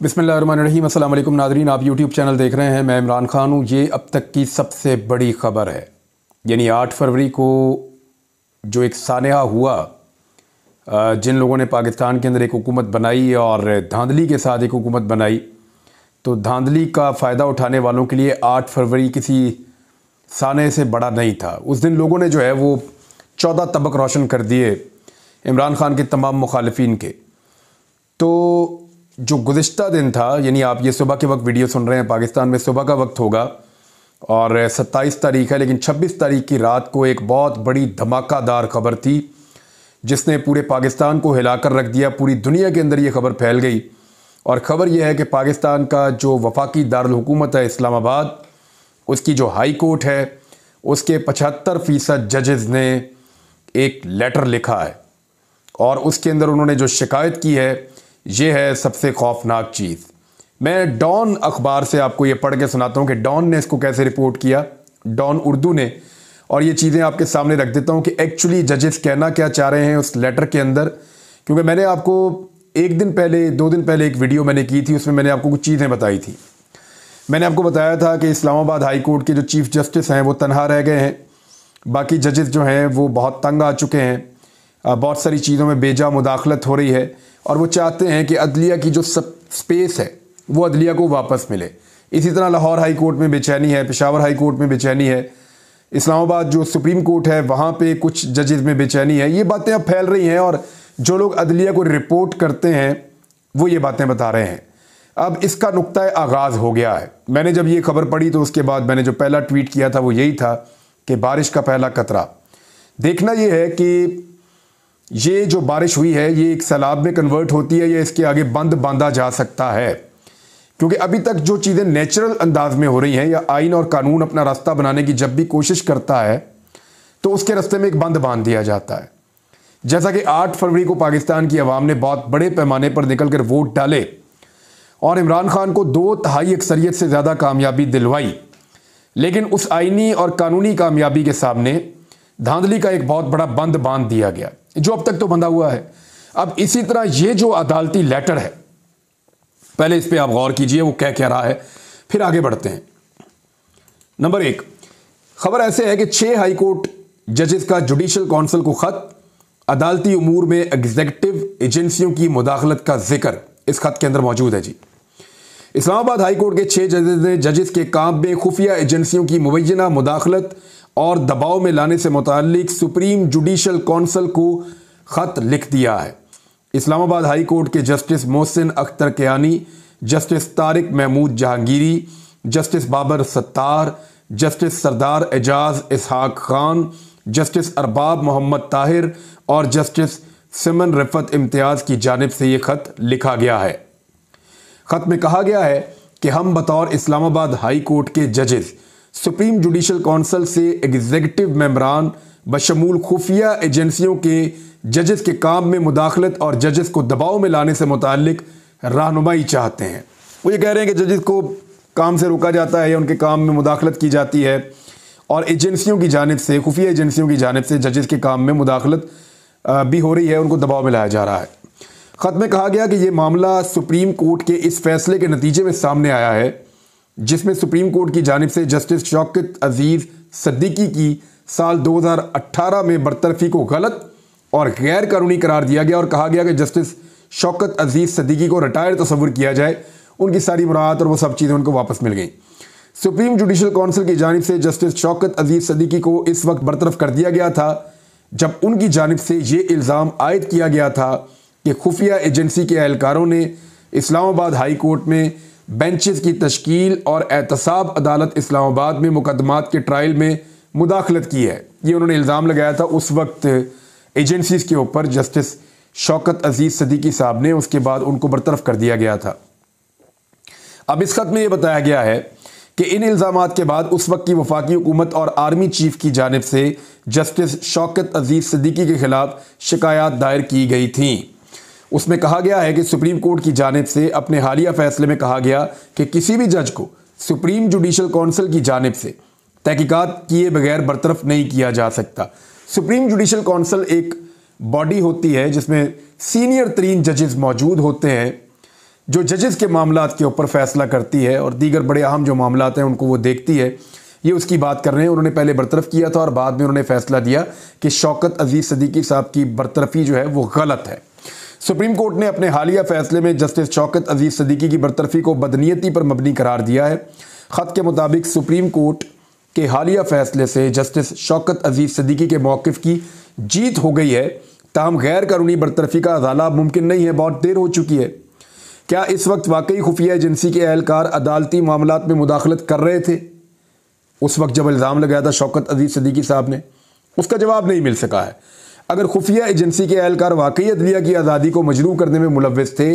बिस्मिल्लाहिर्रहमानिर्रहीम। अस्सलाम वालेकुम नाज़रीन, आप यूट्यूब चैनल देख रहे हैं। मैं इमरान खान हूँ। ये अब तक की सबसे बड़ी ख़बर है, यानी 8 फरवरी को जो एक सानहा हुआ, जिन लोगों ने पाकिस्तान के अंदर एक हुकूमत बनाई और धांधली के साथ एक हुकूमत बनाई, तो धांधली का फ़ायदा उठाने वालों के लिए 8 फरवरी किसी सानहे से बड़ा नहीं था। उस दिन लोगों ने जो है वो 14 तबक रोशन कर दिए इमरान खान के तमाम मुखालिफिन के। तो जो गुज़िश्ता दिन था, यानी आप ये सुबह के वक्त वीडियो सुन रहे हैं, पाकिस्तान में सुबह का वक्त होगा और 27 तारीख है, लेकिन 26 तारीख की रात को एक बहुत बड़ी धमाकादार खबर थी जिसने पूरे पाकिस्तान को हिलाकर रख दिया। पूरी दुनिया के अंदर ये खबर फैल गई और ख़बर यह है कि पाकिस्तान का जो वफाकी दारुल हुकूमत है इस्लामाबाद, उसकी जो हाई कोर्ट है, उसके 75% जजेस ने एक लेटर लिखा है और उसके अंदर उन्होंने जो शिकायत की है, ये है सबसे खौफनाक चीज़। मैं डॉन अखबार से आपको ये पढ़ के सुनाता हूँ कि डॉन ने इसको कैसे रिपोर्ट किया, डॉन उर्दू ने, और ये चीज़ें आपके सामने रख देता हूँ कि एक्चुअली जजेस कहना क्या चाह रहे हैं उस लेटर के अंदर। क्योंकि मैंने आपको 1 दिन पहले 2 दिन पहले एक वीडियो मैंने की थी, उसमें मैंने आपको कुछ चीज़ें बताई थी। मैंने आपको बताया था कि इस्लामाबाद हाई कोर्ट के जो चीफ जस्टिस हैं वो तनहा रह गए हैं, बाकी जजेस जो हैं वो बहुत तंग आ चुके हैं, बहुत सारी चीज़ों में बेजा मुदाखलत हो रही है और वो चाहते हैं कि अदलिया की जो स्पेस है वो अदलिया को वापस मिले। इसी तरह लाहौर हाई कोर्ट में बेचैनी है, पेशावर हाई कोर्ट में बेचैनी है, इस्लामाबाद जो सुप्रीम कोर्ट है वहाँ पे कुछ जजेस में बेचैनी है। ये बातें अब फैल रही हैं और जो लोग अदलिया को रिपोर्ट करते हैं वो ये बातें बता रहे हैं। अब इसका नुक्ता आगाज़ हो गया है। मैंने जब ये खबर पढ़ी तो उसके बाद मैंने जो पहला ट्वीट किया था वो यही था कि बारिश का पहला कतरा। देखना ये है कि ये जो बारिश हुई है ये एक सैलाब में कन्वर्ट होती है या इसके आगे बंद बांधा जा सकता है, क्योंकि अभी तक जो चीज़ें नेचुरल अंदाज में हो रही हैं या आइन और कानून अपना रास्ता बनाने की जब भी कोशिश करता है तो उसके रास्ते में एक बंद बांध दिया जाता है। जैसा कि 8 फरवरी को पाकिस्तान की आवाम ने बहुत बड़े पैमाने पर निकल कर वोट डाले और इमरान खान को 2/3 अक्सरियत से ज़्यादा कामयाबी दिलवाई, लेकिन उस आइनी और कानूनी कामयाबी के सामने धांधली का एक बहुत बड़ा बंद बांध दिया गया जो अब तक तो बंधा हुआ है। अब इसी तरह ये जो अदालती लेटर है, पहले इस पे आप गौर कीजिए वो क्या कह रहा है, फिर आगे बढ़ते हैं। नंबर 1 खबर ऐसे है कि 6 हाई कोर्ट जजेस का जुडिशल काउंसिल को खत, अदालती उमूर में एग्जीक्यूटिव एजेंसियों की मुदाखलत का जिक्र इस खत के अंदर मौजूद है। जी, इस्लामाबाद हाई कोर्ट के 6 जजेस ने जजेस के काम में खुफिया एजेंसियों की मुबैना मुदाखलत और दबाव में लाने से मुताल्लिक सुप्रीम जुडिशल काउंसिल को खत लिख दिया है। इस्लामाबाद हाई कोर्ट के justice Mohsin Akhtar Kayani, justice Tariq Mahmood Jahangiri, justice Babar Sattar, justice Sardar Ejaz Ishaq Khan, justice Arbab Muhammad Tahir और जस्टिस सिमन रिफत इम्तियाज़ की जानिब से ये खत लिखा गया है। खत में कहा गया है कि हम बतौर इस्लामाबाद हाई कोर्ट के जजेस सुप्रीम जुडिशल काउंसिल से एग्जीक्यूटिव मेंबरान बशमूल खुफिया एजेंसियों के जजेस के काम में मुदाखलत और जजेस को दबाव में लाने से मुताल्लिक रहनुमाई चाहते हैं। वो ये कह रहे हैं कि जजेस को काम से रोका जाता है या उनके काम में मुदाखलत की जाती है और एजेंसियों की जानिब से, खुफिया एजेंसियों की जानिब से जजेस के काम में मुदाखलत भी हो रही है, उनको दबाव में लाया जा रहा है। ख़त में कहा गया कि ये मामला सुप्रीम कोर्ट के इस फैसले के नतीजे में सामने आया है जिसमें सुप्रीम कोर्ट की जानिब से जस्टिस शौकत अजीज़ सिद्दीकी की साल 2018 में बरतरफी को गलत और गैर कानूनी करार दिया गया और कहा गया कि जस्टिस शौकत अजीज़ सिद्दीकी को रिटायर तस्वुर किया जाए। उनकी सारी मुराद और वो सब चीज़ें उनको वापस मिल गई। सुप्रीम जुडिशल काउंसिल की जानिब से जस्टिस शौकत अजीज़ सिद्दीकी को इस वक्त बरतरफ कर दिया गया था जब उनकी जानिब से ये इल्ज़ाम आयद किया गया था कि खुफिया एजेंसी के एहलकारों ने इस्लामाबाद हाई कोर्ट में बेंचेस की तश्कील और एहतसाब अदालत इस्लामाबाद में मुकदमात के ट्रायल में मुदाखलत की है। ये उन्होंने इल्ज़ाम लगाया था उस वक्त एजेंसीज़ के ऊपर जस्टिस शौकत अजीज़ सिद्दीकी साहब ने, उसके बाद उनको बरतरफ कर दिया गया था। अब इस खत में ये बताया गया है कि इन इल्ज़ामात के बाद उस वक्त की वफाकी हुकूमत और आर्मी चीफ की जानिब से जस्टिस शौकत अजीज़ सिद्दीकी के खिलाफ शिकायत दायर की गई थी। उसमें कहा गया है कि सुप्रीम कोर्ट की जानिब से अपने हालिया फैसले में कहा गया कि किसी भी जज को सुप्रीम जुडिशल काउंसिल की जानिब से तहकीकात किए बगैर बरतरफ नहीं किया जा सकता। सुप्रीम जुडिशल काउंसिल एक बॉडी होती है जिसमें सीनियर तरीन जजेस मौजूद होते हैं जो जजेस के मामलात के ऊपर फैसला करती है और दीगर बड़े अहम जो मामलात हैं उनको वो देखती है, ये उसकी बात कर रहे हैं। उन्होंने पहले बरतरफ किया था और बाद में उन्होंने फैसला दिया कि शौकत अजीज सिद्दीकी साहब की बरतरफी जो है वो गलत है। सुप्रीम कोर्ट ने अपने हालिया फैसले में जस्टिस शौकत अजीज सिद्दीकी की बरतरफी को बदनीयती पर मबनी करार दिया है। खत के मुताबिक सुप्रीम कोर्ट के हालिया फैसले से जस्टिस शौकत अजीज सिद्दीकी के मौक़िफ़ की जीत हो गई है, ताहम गैर कानूनी बरतरफी का अजाला मुमकिन नहीं है, बहुत देर हो चुकी है। क्या इस वक्त वाकई खुफिया एजेंसी के एहलकार अदालती मामलात में मुदाखलत कर रहे थे उस वक्त जब इल्ज़ाम लगाया था शौकत अजीज सिद्दीकी साहब ने? उसका जवाब नहीं मिल सका है। अगर खुफिया एजेंसी के एहलकार वाकई अदलिया की आज़ादी को मजरूह करने में मुलव्विस थे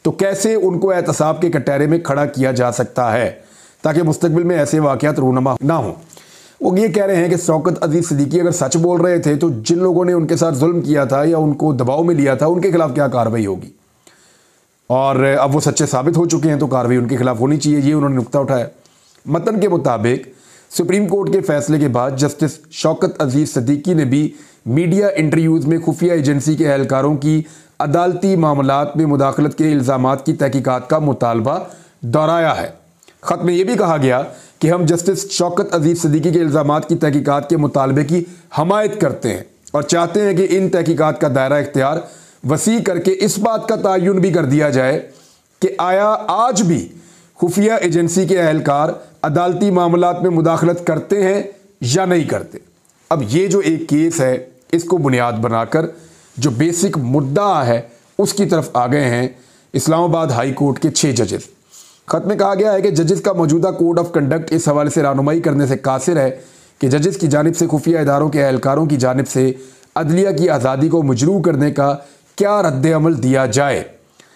तो कैसे उनको एहतसाब के कटहरे में खड़ा किया जा सकता है ताकि मुस्तकबिल में ऐसे वाक़यात रूनमा ना हो? वो ये कह रहे हैं कि शौकत अजीज सिद्दीकी अगर सच बोल रहे थे तो जिन लोगों ने उनके साथ जुल्म किया था या उनको दबाव में लिया था उनके खिलाफ क्या कार्रवाई होगी, और अब वो सच्चे साबित हो चुके हैं तो कार्रवाई उनके खिलाफ होनी चाहिए। ये उन्होंने नुक्ता उठाया। मतन के मुताबिक सुप्रीम कोर्ट के फैसले के बाद जस्टिस शौकत अजीज सिद्दीकी ने भी मीडिया इंटरव्यूज़ में खुफिया एजेंसी के एहलकारों की अदालती मामलात में मुदाखलत के इल्ज़ामात की तहकीकात का मुतालबा दोहराया है। ख़त में यह भी कहा गया कि हम जस्टिस शौकत अजीज सिद्दीकी के इल्ज़ामात की तहकीकात के मुतालबे की हमायत करते हैं और चाहते हैं कि इन तहकीकात का दायरा इख्तियार वसी करके इस बात का तयन भी कर दिया जाए कि आया आज भी खुफिया एजेंसी के एहलकार अदालती मामलात में मुदाखलत करते हैं या नहीं करते। अब ये जो एक केस है इसको बुनियाद बनाकर जो बेसिक मुद्दा है उसकी तरफ आ गए हैं इस्लामाबाद हाई कोर्ट के 6 जजेस। खत में कहा गया है कि जजेस का मौजूदा कोड ऑफ कंडक्ट इस हवाले से रहनुमाई करने से कासिर है कि जजेस की जानिब से खुफिया इदारों के एहलकारों की जानिब से अदलिया की आज़ादी को मजरूह करने का क्या रद्द-ए-अमल दिया जाए।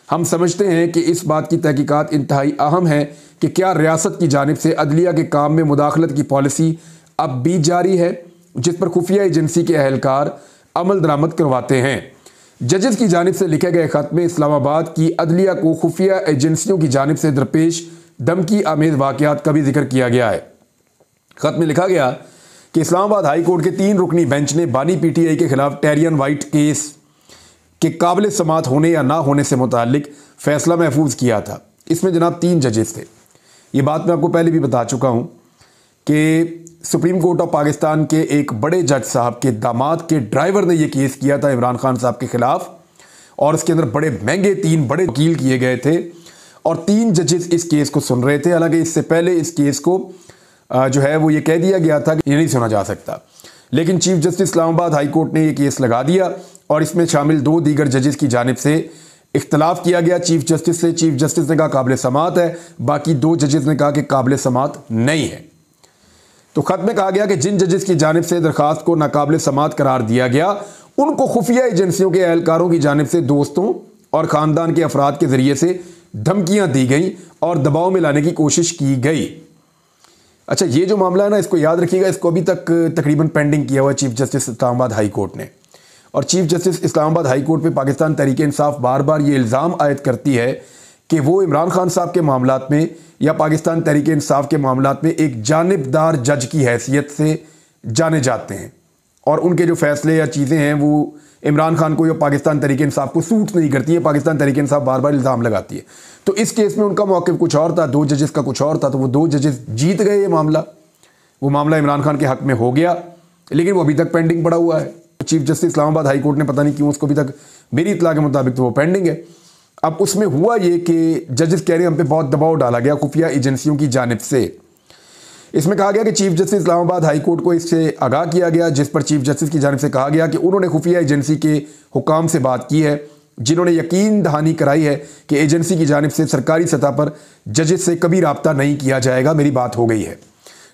हम समझते हैं कि इस बात की तहकीकात इंतहाई अहम है कि क्या रियासत की जानिब से अदलिया के काम में मुदाखलत की पॉलिसी अब भी जारी है जिस पर खुफिया एजेंसी के एहलकार अमल दरामद करवाते हैं। जजेस की जानिब से लिखे गए खत में इस्लामाबाद की अदलिया को खुफिया एजेंसियों की जानिब से दरपेश धमकी आमेज वाक़यात का भी जिक्र किया गया है। खत में लिखा गया कि इस्लामाबाद हाई कोर्ट के 3 रुकनी बेंच ने बानी पीटीआई के खिलाफ टेरियन वाइट केस के काबिल समात होने या ना होने से मुतालिक फैसला महफूज किया था। इसमें जनाब 3 जजेस थे। ये बात मैं आपको पहले भी बता चुका हूँ कि सुप्रीम कोर्ट ऑफ पाकिस्तान के एक बड़े जज साहब के दामाद के ड्राइवर ने यह केस किया था इमरान खान साहब के खिलाफ और इसके अंदर बड़े महंगे 3 बड़े वकील किए गए थे और 3 जजेस इस केस को सुन रहे थे। हालांकि इससे पहले इस केस को जो है वो ये कह दिया गया था कि ये नहीं सुना जा सकता, लेकिन chief justice Islamabad high court ने यह केस लगा दिया और इसमें शामिल 2 दीगर जजेस की जानिब से इख्तलाफ किया गया चीफ जस्टिस से। चीफ जस्टिस ने कहा काबिल समात है, बाकी 2 जजेस ने कहा कि काबिल समात नहीं है। तो खत में कहा गया कि जिन जजेस की जानिब से दरखास्त को नाकाबिल समात करार दिया गया उनको खुफिया एजेंसियों के एहलकारों की जानिब से दोस्तों और ख़ानदान के अफराद के ज़रिए से धमकियां दी गई और दबाव में लाने की कोशिश की गई। अच्छा, ये जो मामला है ना, इसको याद रखिएगा, इसको अभी तक तकरीबन पेंडिंग किया हुआ है chief justice Islamabad high court ने। और chief justice Islamabad high court पे पाकिस्तान तहरीक इंसाफ बार बार ये इल्ज़ाम आयद करती है कि वो इमरान खान साहब के मामलात में या पाकिस्तान तहरीक इंसाफ के मामलात में एक जानिबदार जज की हैसियत से जाने जाते हैं और उनके जो फैसले या चीज़ें हैं वो इमरान खान को या पाकिस्तान तहरीक इंसाफ को सूट नहीं करती है। पाकिस्तान तहरीक इंसाफ बार बार इल्ज़ाम लगाती है। तो इस केस में उनका मौक़िफ़ कुछ और था, 2 जजेस का कुछ और था, तो वो 2 जजेस जीत गए ये मामला। वो मामला इमरान खान के हक़ में हो गया, लेकिन वो अभी तक पेंडिंग पड़ा हुआ है। Chief justice Islamabad high court ने पता नहीं क्यों उसको अभी तक, मेरी इत्तला के मुताबिक तो वो पेंडिंग है। अब उसमें हुआ ये कि जजेस कह रहे हैं हम पे बहुत दबाव डाला गया खुफिया एजेंसियों की जानिब से। इसमें कहा गया कि chief justice Islamabad high court को इससे आगाह किया गया, जिस पर चीफ जस्टिस की जानिब से कहा गया कि उन्होंने खुफिया एजेंसी के हुकाम से बात की है जिन्होंने यकीन दहानी कराई है कि एजेंसी की जानिब से सरकारी सतह पर जजेस से कभी रब्ता नहीं किया जाएगा, मेरी बात हो गई है।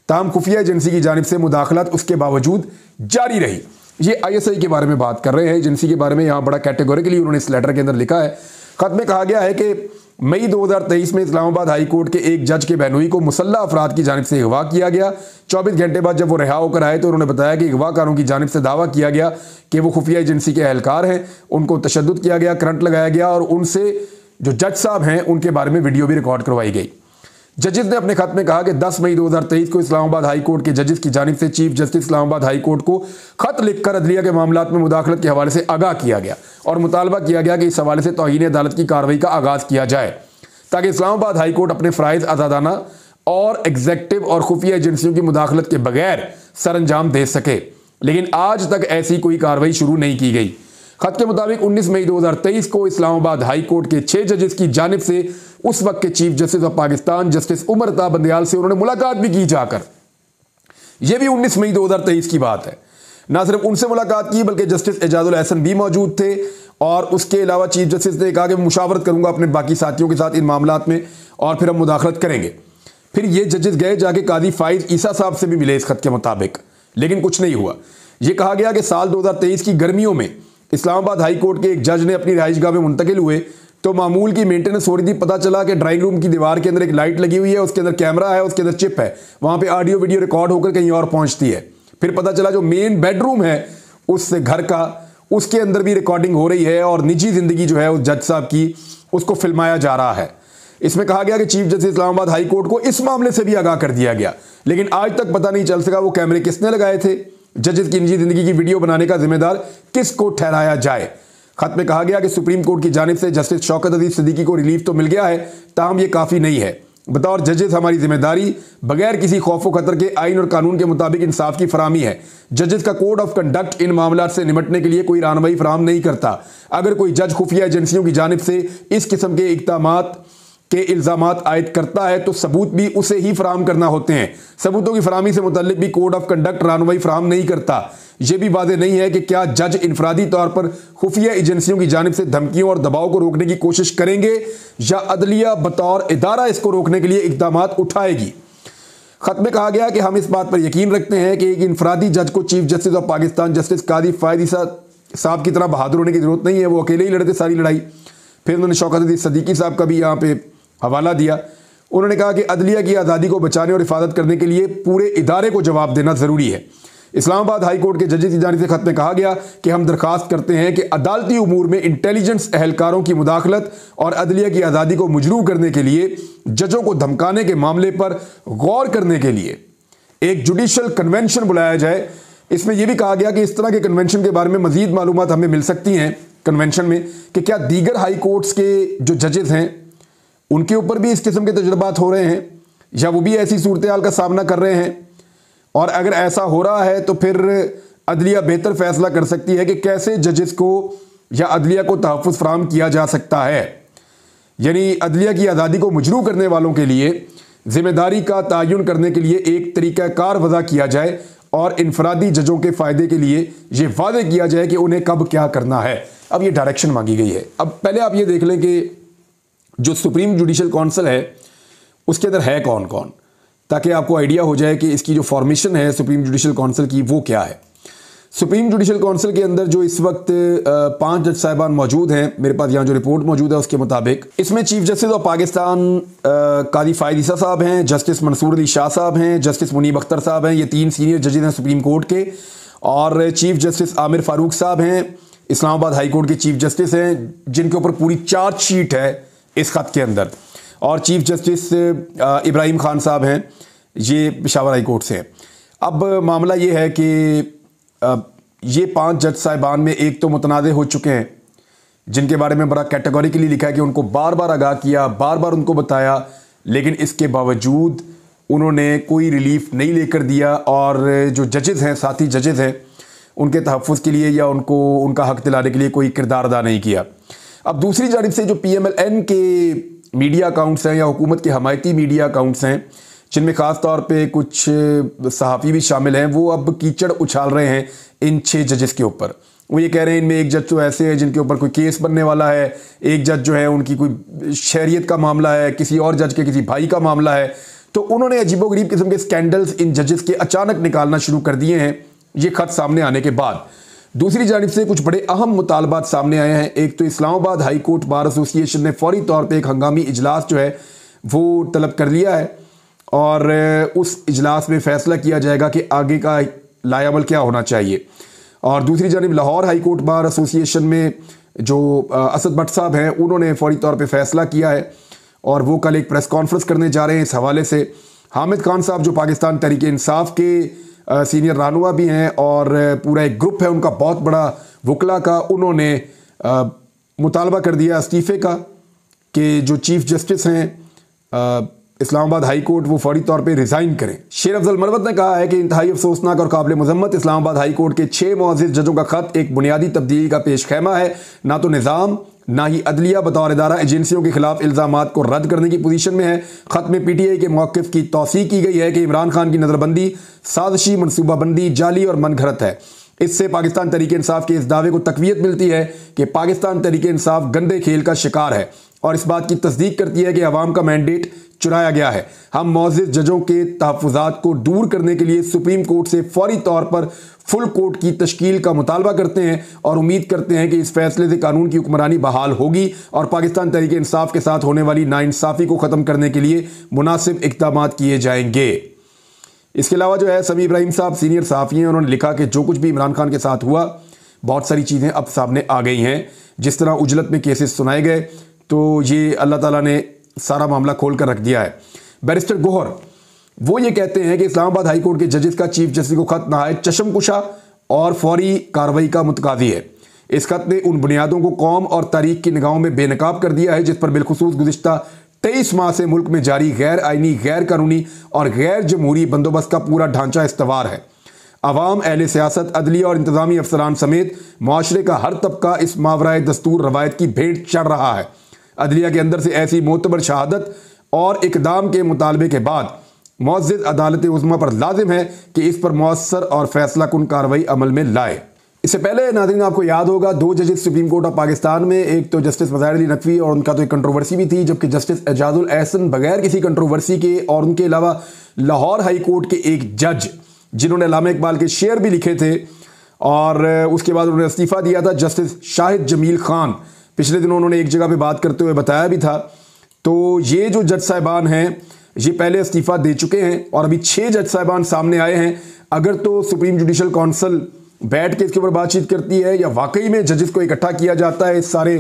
ताहम खुफिया एजेंसी की जानिब से मुदाखलत उसके बावजूद जारी रही। ये ISI के बारे में बात कर रहे हैं, एजेंसी के बारे में यहाँ बड़ा कैटेगोरिकली उन्होंने इस लेटर के अंदर लिखा है। खत में कहा गया है कि मई 2023 में इस्लामाबाद हाई कोर्ट के एक जज के बहनोई को मुसल्लह अफराद की जानिब से अगवा किया गया। 24 घंटे बाद जब वो रिहा होकर आए तो उन्होंने बताया कि अगवाकारों की जानिब से दावा किया गया कि वो खुफिया एजेंसी के एहलकार हैं, उनको तशद्दुद किया गया, करंट लगाया गया और उनसे जो जज साहब हैं उनके बारे में वीडियो भी रिकॉर्ड करवाई गई। जजेस ने अपने खत में कहा कि 10 मई 2023 को इस्लामाबाद हाई कोर्ट के जजेस की जानिब से chief justice Islamabad high court को खत लिखकर अदलिया के मामलात में मुदाखलत के हवाले से आगाह किया गया और मुतालबा किया गया कि इस हवाले से तौहीन अदालत की कार्रवाई का आगाज़ किया जाए। ताकि इस्लामाबाद हाई कोर्ट अपने फ़राइज़ आज़ादाना और एग्जेक्टिव और खुफिया एजेंसियों की मुदाखलत के बगैर सरअंजाम दे सके। लेकिन आज तक ऐसी कोई कार्रवाई शुरू नहीं की गई। खत के मुताबिक 19 मई 2023 को इस्लामाबाद हाई कोर्ट के 6 जजेस की जानिब से उस वक्त के chief justice of Pakistan justice Umar Ata Bandial से उन्होंने मुलाकात भी की जाकर। यह भी 19 मई 2023 की बात है। ना सिर्फ उनसे मुलाकात की बल्कि जस्टिस एजाजुल एहसन भी मौजूद थे और उसके अलावा चीफ जस्टिस ने कहा कि मैं मुशावरत करूंगा अपने बाकी साथियों के साथ इन मामलात में और फिर हम मुदाखलत करेंगे। फिर ये जजेस गए जाके कादी फाइज ईसा साहब से भी मिले इस खत के मुताबिक, लेकिन कुछ नहीं हुआ। यह कहा गया कि साल 2023 की गर्मियों में इस्लामाबाद हाई कोर्ट के एक जज ने अपनी रिहाइशगाह में मुंतकिल हुए तो मामूल की मेंटेनेंस हो रही थी। पता चला कि ड्राइंग रूम की दीवार के अंदर एक लाइट लगी हुई है, उसके अंदर कैमरा है, उसके अंदर चिप है, वहां पे ऑडियो वीडियो रिकॉर्ड होकर कहीं और पहुंचती है। फिर पता चला जो मेन बेडरूम है उस घर का, उसके अंदर भी रिकॉर्डिंग हो रही है और निजी जिंदगी जो है उस जज साहब की उसको फिल्माया जा रहा है। इसमें कहा गया कि chief justice Islamabad high court को इस मामले से भी आगाह कर दिया गया, लेकिन आज तक पता नहीं चल सका वो कैमरे किसने लगाए थे। जजेस की निजी जिंदगी की वीडियो बनाने का जिम्मेदार किसको ठहराया जाए। खत में कहा गया कि सुप्रीम कोर्ट की जानिब से जस्टिस शौकत अजीज सिद्दीकी को रिलीफ तो मिल गया है, ताहम ये काफी नहीं है। बतौर जजेस हमारी जिम्मेदारी बगैर किसी खौफ व खतर के आइन और कानून के मुताबिक इंसाफ की फरामी है। जजेस का कोड ऑफ कंडक्ट इन मामलात से निपटने के लिए कोई रहनुमाई फराहम नहीं करता। अगर कोई जज खुफिया एजेंसियों की जानिब से इस किस्म के इक़दामात के इल्जामात आयद करता है तो सबूत भी उसे ही फराहम करना होते हैं। सबूतों की फराहमी से मुतल्लिक भी कोड ऑफ कंडक्ट रहनुमाई फराहम नहीं करता। यह भी वाज़ेह नहीं है कि क्या जज इनफरादी तौर पर खुफिया एजेंसियों की जानिब से धमकियों और दबाव को रोकने की कोशिश करेंगे या अदलिया बतौर इदारा इसको रोकने के लिए इक़दामात उठाएगी। खत में कहा गया कि हम इस बात पर यकीन रखते हैं कि एक इनफरादी जज को chief justice of Pakistan justice Qazi Faez ईसा साहब की तरह बहादुर होने की जरूरत नहीं है। वो अकेले ही लड़ते सारी लड़ाई। फिर उन्होंने शौकत अजीज सिद्दीकी साहब का भी यहाँ पे हवाला दिया। उन्होंने कहा कि अदलिया की आज़ादी को बचाने और हिफाजत करने के लिए पूरे इदारे को जवाब देना ज़रूरी है। इस्लामाबाद हाई कोर्ट के जजेस की जानिब से खत में कहा गया कि हम दरखास्त करते हैं कि अदालती उमूर में इंटेलिजेंस एहलकारों की मुदाखलत और अदलिया की आज़ादी को मजरूह करने के लिए जजों को धमकाने के मामले पर गौर करने के लिए एक जुडिशल कन्वेंशन बुलाया जाए। इसमें यह भी कहा गया कि इस तरह के कन्वेंशन के बारे में मजीद मालूमात हमें मिल सकती हैं कन्वेंशन में कि क्या दीगर हाई कोर्ट्स के जो जजेस हैं उनके ऊपर भी इस किस्म के तजुर्बात हो रहे हैं या वो भी ऐसी सूरत हाल का सामना कर रहे हैं, और अगर ऐसा हो रहा है तो फिर अदलिया बेहतर फैसला कर सकती है कि कैसे जजेस को या अदलिया को तहफ़्फ़ुज़ फराहम किया जा सकता है। यानी अदलिया की आज़ादी को मजरूह करने वालों के लिए जिम्मेदारी का तयन करने के लिए एक तरीक़ाकार वज़ा किया जाए और इनफरादी जजों के फ़ायदे के लिए ये वादे किया जाए कि उन्हें कब क्या करना है। अब ये डायरेक्शन मांगी गई है। अब पहले आप ये देख लें कि जो सुप्रीम जुडिशल काउंसिल है उसके अंदर है कौन कौन, ताकि आपको आइडिया हो जाए कि इसकी जो फॉर्मेशन है सुप्रीम जुडिशल काउंसिल की वो क्या है। सुप्रीम जुडिशल काउंसिल के अंदर जो इस वक्त 5 जज साहिबान मौजूद हैं, मेरे पास यहाँ जो रिपोर्ट मौजूद है उसके मुताबिक इसमें चीफ जस्टिस ऑफ पाकिस्तान कादी फायद ईसा साहब हैं, जस्टिस मंसूर अली शाह साहब हैं, जस्टिस मुनीब अख्तर साहब हैं। ये 3 सीनियर जजेस हैं सुप्रीम कोर्ट के। और चीफ जस्टिस आमिर फारूक साहब हैं, इस्लामाबाद हाई कोर्ट के चीफ जस्टिस हैं, जिनके ऊपर पूरी चार्जशीट है इस खत के अंदर। और चीफ जस्टिस इब्राहिम खान साहब हैं, ये पेशावर हाई कोर्ट से हैं। अब मामला ये है कि ये 5 जज साहिबान में एक तो मुतनाज़े हो चुके हैं, जिनके बारे में बड़ा कैटेगोरिकली लिखा है कि उनको बार बार आगाह किया, बार बार उनको बताया, लेकिन इसके बावजूद उन्होंने कोई रिलीफ नहीं लेकर दिया और जो जजेस हैं, साथी जजेस हैं, उनके तहफ़्फ़ुज़ के लिए या उनको उनका हक़ दिलाने के लिए कोई किरदार अदा नहीं किया। अब दूसरी जानिब से जो PMLN के मीडिया अकाउंट्स हैं या हुकूमत के हमायती मीडिया अकाउंट्स हैं, जिनमें ख़ास तौर पे कुछ सहाफ़ी भी शामिल हैं, वो अब कीचड़ उछाल रहे हैं इन 6 जजेस के ऊपर। वो ये कह रहे हैं इनमें एक जज तो ऐसे हैं जिनके ऊपर कोई केस बनने वाला है, एक जज जो है उनकी कोई शहरियत का मामला है, किसी और जज के किसी भाई का मामला है। तो उन्होंने अजीबोगरीब किस्म के स्कैंडल्स इन जजेस के अचानक निकालना शुरू कर दिए हैं ये खत सामने आने के बाद। दूसरी जानिब से कुछ बड़े अहम मुतालबात सामने आए हैं। एक तो Islamabad high court bar association ने फौरी तौर पे एक हंगामी इजलास जो है वो तलब कर लिया है और उस इजलास में फ़ैसला किया जाएगा कि आगे का लायामल क्या होना चाहिए। और दूसरी जानिब Lahore high court bar association में जो असद भट्ट साहब हैं, उन्होंने फौरी तौर पे फ़ैसला किया है और वो कल एक प्रेस कॉन्फ्रेंस करने जा रहे हैं इस हवाले से। हामिद खान साहब जो पाकिस्तान तहरीक इंसाफ के सीनियर रहनुमा भी हैं और पूरा एक ग्रुप है उनका बहुत बड़ा वकला का, उन्होंने मुतालबा कर दिया इस्तीफ़े का कि जो चीफ जस्टिस हैं इस्लामाबाद हाई कोर्ट वो फौरी तौर पे रिज़ाइन करें। शेर अफजल मरवत ने कहा है कि इंतहाई अफसोसनाक और काबिल मजम्मत इस्लामाबाद हाई कोर्ट के 6 मुअज़्ज़िज़ जजों का खत एक बुनियादी तब्दीली का पेश खैमा है। ना तो निज़ाम ना ही अदलिया बतौर इदारा एजेंसियों के खिलाफ इल्ज़ामात को रद्द करने की पोजीशन में है। खत में PTI के मौक़िफ़ की तौसीक़ की गई है कि इमरान खान की नज़रबंदी साजिशी, मनसूबाबंदी, जाली और मनगढ़ंत है। इससे पाकिस्तान तहरीक इंसाफ के इस दावे को तक़वियत मिलती है कि पाकिस्तान तहरीक इंसाफ गंदे खेल का शिकार है और इस बात की तस्दीक करती है कि अवाम का मैंडेट चुराया गया है। हम मुअज़्ज़िज़ जजों के तहफ़्फ़ुज़ात को दूर करने के लिए सुप्रीम कोर्ट से फौरी तौर पर फुल कोर्ट की तश्कील का मुतालबा करते हैं और उम्मीद करते हैं कि इस फैसले से कानून की हुक्मरानी बहाल होगी और पाकिस्तान तहरीक इंसाफ के साथ होने वाली नाइंसाफ़ी को ख़त्म करने के लिए मुनासिब इक़दाम किए जाएंगे। इसके अलावा जो है समी इब्राहिम साहब सीनियर सहाफ़ी हैं, उन्होंने लिखा कि जो कुछ भी इमरान खान के साथ हुआ बहुत सारी चीज़ें अब सामने आ गई हैं। जिस तरह उजलत में केसेस सुनाए गए तो ये अल्लाह ताला ने सारा मामला खोल कर रख दिया है। बैरिस्टर गोहर वो ये कहते हैं कि इस्लामाबाद हाई कोर्ट के जजेस का चीफ जस्टिस को खत नहायत चशमकुशा और फौरी कार्रवाई का मुतकादी है। इस खत ने उन बुनियादों को कौम और तारीख की निगाहों में बेनकाब कर दिया है जिस पर बिलखुसूस गुज़िश्ता 23 माह से मुल्क में जारी गैर आइनी, गैर कानूनी और गैर जमहूरी बंदोबस्त का पूरा ढांचा इस्तवार है। अवाम, अहले सियासत, अदलिया और इंतजामी अफसरान समेत मुआशरे का हर तबका इस मावराए दस्तूर रवायत की भेंट चढ़ रहा है। अदलिया के अंदर से ऐसी मोतबर शहादत और इकदाम के मुतालबे के बाद मुअज़्ज़िज़ अदालत उज़्मा पर लाजिम है कि इस पर मुअस्सर और फैसला कुन कार्रवाई अमल में लाए। इससे पहले नाज़रीन आपको याद होगा 2 जजेस सुप्रीम कोर्ट ऑफ पाकिस्तान में, एक तो जस्टिस ज़ाहिर अली नकवी और उनका तो एक कंट्रोवर्सी भी थी, जबकि जस्टिस एजाजुल एहसन बगैर किसी कंट्रोवर्सी के और उनके अलावा लाहौर हाई कोर्ट के एक जज जिन्होंने अल्लामा इकबाल के शेर भी लिखे थे और उसके बाद उन्होंने इस्तीफ़ा दिया था, जस्टिस शाहिद जमील खान, पिछले दिनों उन्होंने एक जगह पे बात करते हुए बताया भी था। तो ये जो जज साहिबान हैं ये पहले इस्तीफ़ा दे चुके हैं और अभी 6 जज साहिबान सामने आए हैं। अगर तो सुप्रीम जुडिशल काउंसिल बैठ के इसके ऊपर बातचीत करती है या वाकई में जजेस को इकट्ठा किया जाता है इस सारे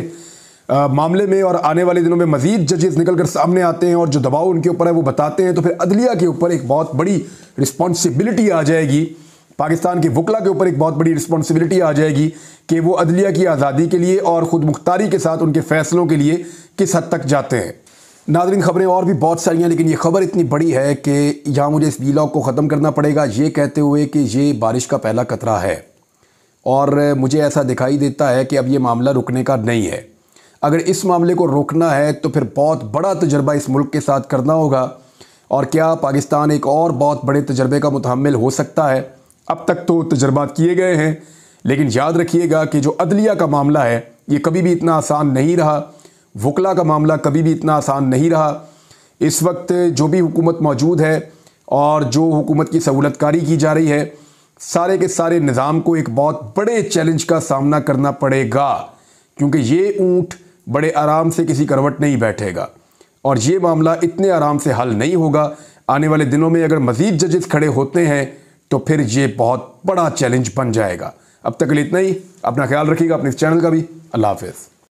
मामले में और आने वाले दिनों में मजीद जजेस निकल कर सामने आते हैं और जो दबाव उनके ऊपर है वो बताते हैं, तो फिर अदलिया के ऊपर एक बहुत बड़ी रिस्पॉन्सिबिलिटी आ जाएगी, पाकिस्तान के वकला के ऊपर एक बहुत बड़ी रिस्पॉन्सिबिलिटी आ जाएगी कि वो अदलिया की आज़ादी के लिए और ख़ुद मुख्तारी के साथ उनके फैसलों के लिए किस हद तक जाते हैं। नाज़रीन खबरें और भी बहुत सारी हैं, लेकिन ये खबर इतनी बड़ी है कि यहाँ मुझे इस वीलॉग को ख़त्म करना पड़ेगा ये कहते हुए कि ये बारिश का पहला कतरा है और मुझे ऐसा दिखाई देता है कि अब ये मामला रुकने का नहीं है। अगर इस मामले को रोकना है तो फिर बहुत बड़ा तजर्बा इस मुल्क के साथ करना होगा और क्या पाकिस्तान एक और बहुत बड़े तजर्बे का मुतहम्मिल हो सकता है। अब तक तो तजर्बात किए गए हैं, लेकिन याद रखिएगा कि जो अदलिया का मामला है ये कभी भी इतना आसान नहीं रहा, वकला का मामला कभी भी इतना आसान नहीं रहा। इस वक्त जो भी हुकूमत मौजूद है और जो हुकूमत की सहूलतकारी की जा रही है, सारे के सारे निज़ाम को एक बहुत बड़े चैलेंज का सामना करना पड़ेगा, क्योंकि ये ऊँट बड़े आराम से किसी करवट नहीं बैठेगा और ये मामला इतने आराम से हल नहीं होगा। आने वाले दिनों में अगर मज़ीद जजेस खड़े होते हैं तो फिर ये बहुत बड़ा चैलेंज बन जाएगा। अब तक के लिए इतना ही। अपना ख्याल रखिएगा, अपने इस चैनल का भी। अल्लाह हाफ़िज़।